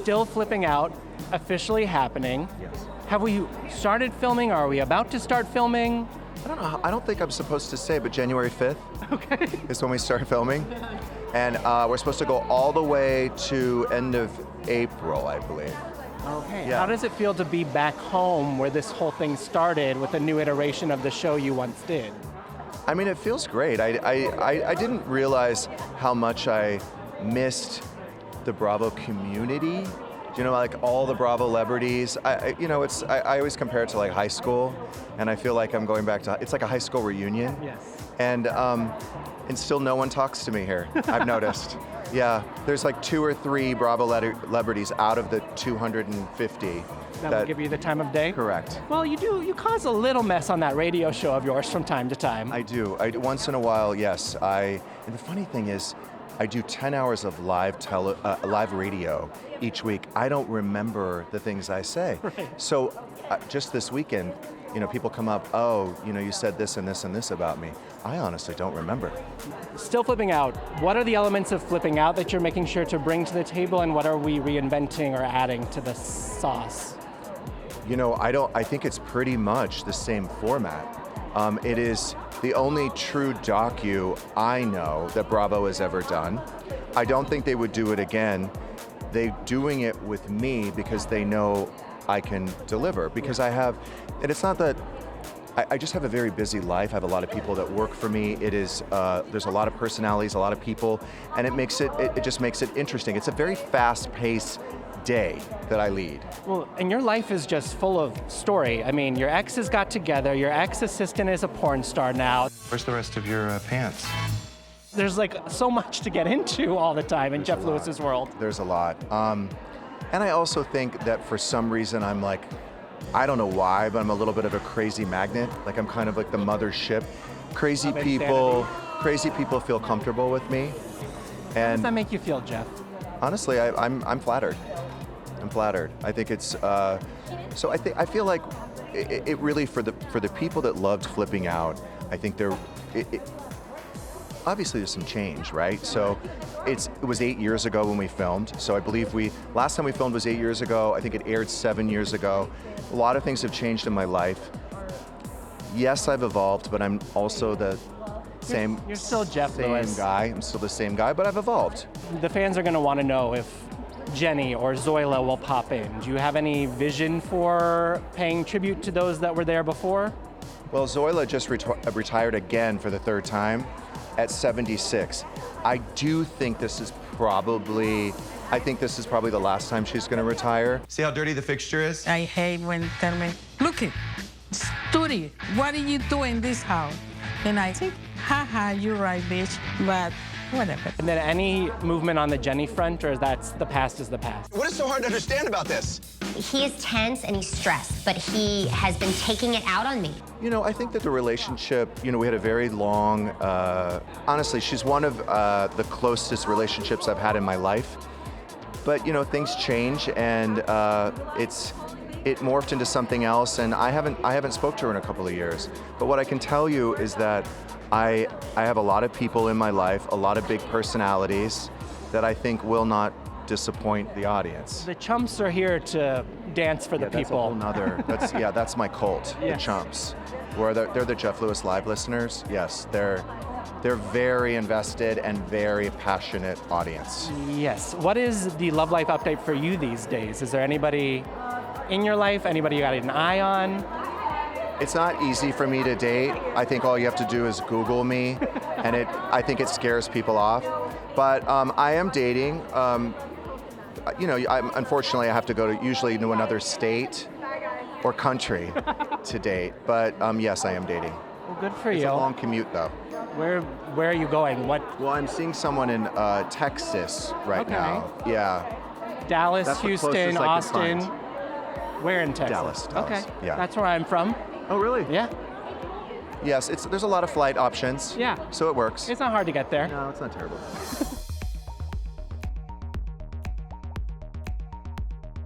Still Flipping Out, officially happening. Yes. Have we started filming, or are we about to start filming? I don't know. I don't think I'm supposed to say, but January 5th is when we start filming. And we're supposed to go all the way to end of April, I believe. Okay. Yeah. How does it feel to be back home where this whole thing started with a new iteration of the show you once did? I mean, it feels great. I didn't realize how much I missed the Bravo community. You know, like all the Bravo celebrities. I always compare it to like high school, and I feel like I'm going back to, it's like a high school reunion. Yes. And still no one talks to me here, I've noticed. Yeah, there's like 2 or 3 Bravo celebrities out of the 250. That will give you the time of day? Correct. Well, you cause a little mess on that radio show of yours from time to time. I do. Once in a while, yes. And the funny thing is, I do 10 hours of live radio each week. I don't remember the things I say. Right. So just this weekend, people come up, oh, you said this and this and this about me. I honestly don't remember. Still Flipping Out, what are the elements of flipping out that you're making sure to bring to the table, and what are we reinventing or adding to the sauce? I think it's pretty much the same format. It is the only true docu I know that Bravo has ever done. I don't think they would do it again. They're doing it with me because they know I can deliver. Because and it's not that, I just have a very busy life. I have a lot of people that work for me. There's a lot of personalities, a lot of people, and it just makes it interesting. It's a very fast-paced day that I lead. Well, and your life is just full of story. I mean, your exes got together, your ex-assistant is a porn star now. Where's the rest of your pants? There's like so much to get into all the time in Jeff Lewis's world. There's a lot. And I also think that for some reason I'm like, I don't know why, but I'm a little bit of a crazy magnet. Like I'm kind of like the mothership. Crazy people feel comfortable with me. How does that make you feel, Jeff? Honestly, I'm flattered. I'm flattered. I think it's I feel like it really for the people that loved Flipping Out. I think obviously there's some change, right? So it was 8 years ago when we filmed. So I believe last time we filmed was 8 years ago. I think it aired 7 years ago. A lot of things have changed in my life. Yes, I've evolved, but I'm also the same. You're still Jeff Lewis. Same guy. I'm still the same guy, but I've evolved. The fans are going to want to know if Jenni or Zoila will pop in. Do you have any vision for paying tribute to those that were there before? Well, Zoila just retired again for the 3rd time at 76. I do think this is probably the last time she's going to retire. See how dirty the fixture is? I hate when they tell me, look it, it's dirty. What are you doing in this house? And I think, haha, you're right, bitch, but whatever. And then any movement on the Jenni front, or the past is the past? What is so hard to understand about this? He is tense and he's stressed, but he has been taking it out on me. I think that the relationship, we had a very long, honestly, she's one of the closest relationships I've had in my life. But, things change, and it morphed into something else, and I haven't spoke to her in a couple of years. But what I can tell you is that I have a lot of people in my life, a lot of big personalities that I think will not disappoint the audience. The chumps are here to dance for the people. That's my cult, Yes. The chumps. Where they're the Jeff Lewis Live listeners. Yes, they're very invested and very passionate audience. Yes. What is the love life update for you these days? Is there anybody in your life, anybody you got an eye on? It's not easy for me to date. I think all you have to do is Google me, and I think it scares people off. But I am dating. Unfortunately, I have to go usually to another state or country to date. But yes, I am dating. Well, good for you. It's a long commute, though. Where are you going? What? Well, I'm seeing someone in Texas right now. Yeah. Dallas, That's the Houston, closest I can Austin. find. Where in Texas? Dallas. Okay. Yeah. That's where I'm from. Oh, really? Yeah. Yes, there's a lot of flight options. Yeah. So it works. It's not hard to get there. No, it's not terrible.